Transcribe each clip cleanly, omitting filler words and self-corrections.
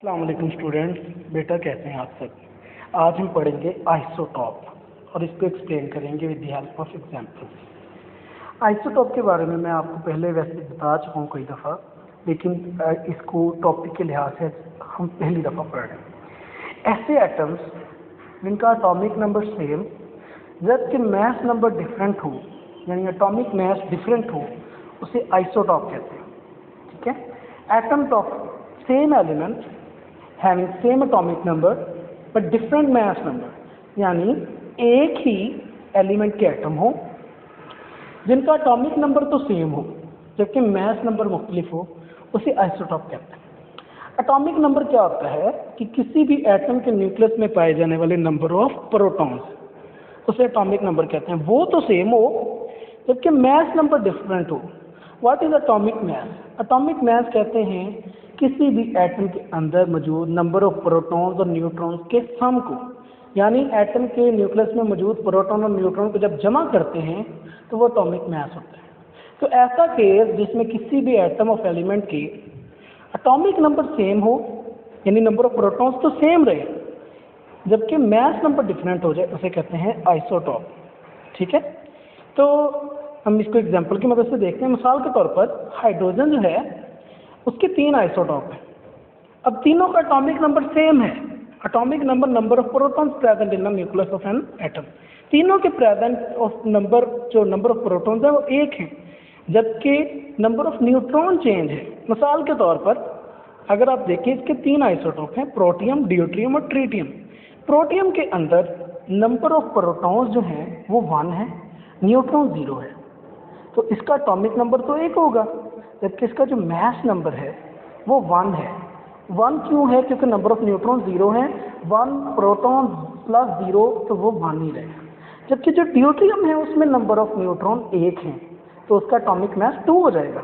अस्सलामुअलैकुम स्टूडेंट्स, बेटा कैसे हैं आप सब। आज हम पढ़ेंगे आइसोटॉप और इसको एक्सप्लेन करेंगे with the help of examples. Isotope के बारे में मैं आपको पहले वैसे बता चुका हूँ कई दफ़ा, लेकिन इसको टॉपिक के लिहाज से हम पहली दफ़ा पढ़ रहे हैं। ऐसे एटम्स जिनका एटॉमिक नंबर सेम जबकि मैस नंबर डिफरेंट हो, यानी एटॉमिक मैस डिफरेंट हो, उसे आइसोटॉप कहते हैं। ठीक है। Atoms of same element having same atomic number but different mass number, यानी एक ही एलिमेंट के एटम हो जिनका एटॉमिक नंबर तो सेम हो जबकि मैस नंबर मुख्तलिफ हो, उसे आइसोटॉप कहते हैं। एटॉमिक नंबर क्या होता है कि किसी भी एटम के न्यूक्लियस में पाए जाने वाले नंबर ऑफ प्रोटॉन्स, उसे एटॉमिक नंबर कहते हैं। वो तो सेम हो जबकि मैस नंबर डिफरेंट हो। What is atomic mass? Atomic mass कहते हैं किसी भी एटम के अंदर मौजूद नंबर ऑफ प्रोटॉन्स और न्यूट्रॉन्स के सम को, यानी एटम के न्यूक्लियस में मौजूद प्रोटॉन और न्यूट्रॉन को जब जमा करते हैं तो वो एटॉमिक मैस होता है। तो ऐसा केस जिसमें किसी भी एटम ऑफ एलिमेंट के एटॉमिक नंबर सेम हो, यानी नंबर ऑफ प्रोटॉन्स तो सेम रहे जबकि मैस नंबर डिफरेंट हो जाए, उसे कहते हैं आइसोटॉप। ठीक है। तो हम इसको एग्जाम्पल की मदद से देखते हैं। मिसाल के तौर पर हाइड्रोजन जो है उसके 3 आइसोटॉप हैं। अब तीनों का एटॉमिक नंबर सेम है। Atomic number number of protons present in the nucleus of an atom, तीनों के प्रेजेंट ऑफ नंबर जो नंबर ऑफ प्रोटॉन्स है वो एक है जबकि नंबर ऑफ न्यूट्रॉन चेंज है। मिसाल के तौर पर अगर आप देखें, इसके 3 आइसोटॉप हैं, प्रोटियम, ड्यूट्रियम और ट्रीटियम। प्रोटियम के अंदर नंबर ऑफ प्रोटॉन्स जो हैं वो 1 है, न्यूट्रॉन 0 है, तो इसका एटॉमिक नंबर तो 1 होगा जबकि इसका जो मैस नंबर है वो 1 है। 1 क्यों है? क्योंकि नंबर ऑफ न्यूट्रॉन 0 है, 1 प्रोटॉन प्लस 0 तो वो 1 ही रहेगा। जबकि जो ड्यूट्रियम है उसमें नंबर ऑफ न्यूट्रॉन 1 है, तो उसका एटॉमिक मैस 2 हो जाएगा।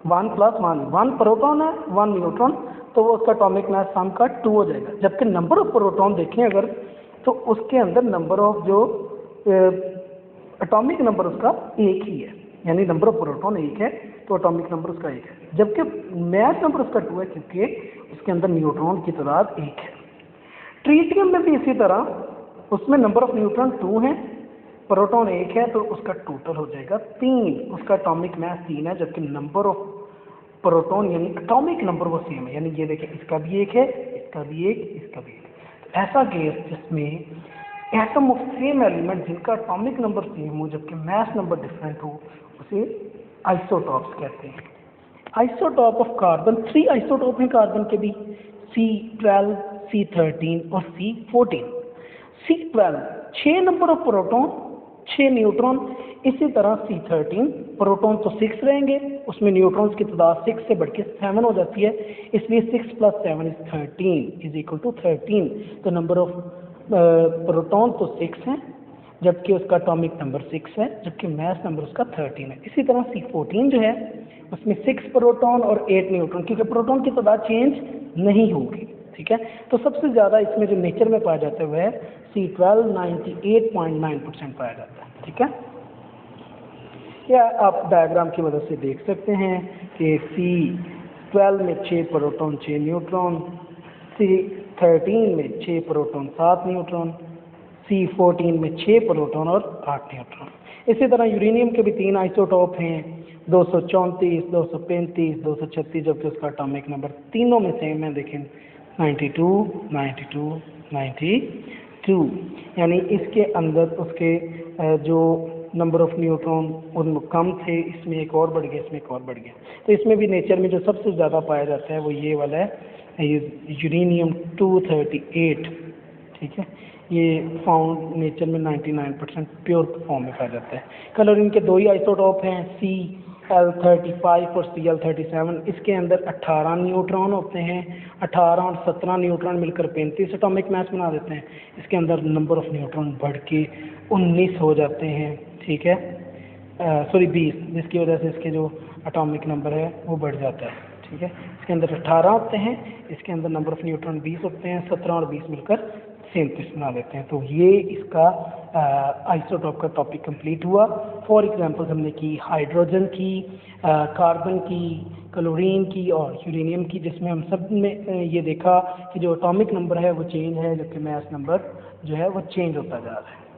1 प्लस 1, 1 प्रोटॉन है 1 न्यूट्रॉन, तो वो उसका एटॉमिक मैस सम का 2 हो जाएगा। जबकि नंबर ऑफ प्रोटॉन देखें अगर, तो उसके अंदर नंबर ऑफ जो एटॉमिक नंबर उसका 1 ही है, यानी नंबर ऑफ प्रोटॉन 1 है तो एटॉमिक नंबर उसका 1 है, जबकि मैस नंबर उसका 2 है क्योंकि उसके अंदर न्यूट्रॉन की तादाद 1 है। ट्रीटियम में भी इसी तरह, उसमें नंबर ऑफ न्यूट्रॉन 2 है, प्रोटॉन 1 है, तो उसका टोटल हो जाएगा 3, उसका एटॉमिक मैस 3 है, जबकि नंबर ऑफ प्रोटॉन यानी एटॉमिक नंबर वो सेम है। यानी ये देखें, इसका भी 1 है, इसका भी 1, इसका भी 1। तो ऐसा केस जिसमें एटम ऑफ सेम एलिमेंट जिनका एटॉमिक नंबर सेम हो जबकि मैस नंबर डिफरेंट हो, उसे आइसोटॉप्स कहते हैं। आइसोटॉप ऑफ कार्बन, 3 आइसोटॉप हैं कार्बन के भी, C12, C13 और C14। C12 6 number of proton 6 neutron, इसी तरह C13 प्रोटॉन तो 6 रहेंगे, उसमें न्यूट्रॉन्स की तादाद 6 से बढ़ के 7 हो जाती है, इसलिए 6 + 7 इज 13 इज इक्वल टू 13। तो नंबर ऑफ प्रोटॉन तो 6 हैं जबकि उसका एटॉमिक नंबर 6 है, जबकि मैस नंबर उसका 13 है। इसी तरह C14 जो है उसमें 6 प्रोटॉन और 8 न्यूट्रॉन, क्योंकि प्रोटॉन की तादाद चेंज नहीं होगी। ठीक है। तो सबसे ज़्यादा इसमें जो नेचर में पाया जाता है वह है C12, 98.9% पाया जाता है। ठीक है। या आप डायग्राम की मदद से देख सकते हैं कि C12 में 6 प्रोटॉन 6 न्यूट्रॉन, C13 में 6 प्रोटॉन 7 न्यूट्रॉन, C14 में 6 प्रोटॉन और 8 न्यूट्रॉन। इसी तरह यूरेनियम के भी 3 आइसोटॉप हैं, 234, 235, 236, जबकि उसका एटॉमिक नंबर तीनों में सेम है। देखें 92, 92, 92, यानी इसके अंदर उसके जो नंबर ऑफ न्यूट्रॉन उन कम थे, इसमें एक और बढ़ गया, इसमें एक और बढ़ गया। तो इसमें भी नेचर में जो सबसे ज़्यादा पाया जाता है वो ये वाला है, यूरेनियम 238। ठीक है। ये फाउंड नेचर में 99% प्योर फॉर्म में पाया जाता है। क्लोरीन के 2 ही आइसोटॉप हैं, Cl35 और Cl37। इसके अंदर 18 न्यूट्रॉन होते हैं, 18 और 17 न्यूट्रॉन मिलकर 35 एटॉमिक मैस बना देते हैं। इसके अंदर नंबर ऑफ न्यूट्रॉन बढ़ के 19 हो जाते हैं। ठीक है, सॉरी 20, जिसकी वजह से इसके जो एटॉमिक नंबर है वो बढ़ जाता है। ठीक है। इसके अंदर 18 होते हैं, इसके अंदर नंबर ऑफ न्यूट्रॉन 20 होते हैं, 17 और 20 मिलकर 37 बना देते हैं। तो ये इसका आइसोटॉप का टॉपिक कंप्लीट हुआ। फॉर एग्जांपल हमने की हाइड्रोजन की, कार्बन की, क्लोरीन की और यूरेनियम की, जिसमें हम सब में ये देखा कि जो एटॉमिक नंबर है वो चेंज है, जबकि मास नंबर जो है वो चेंज होता जा रहा है।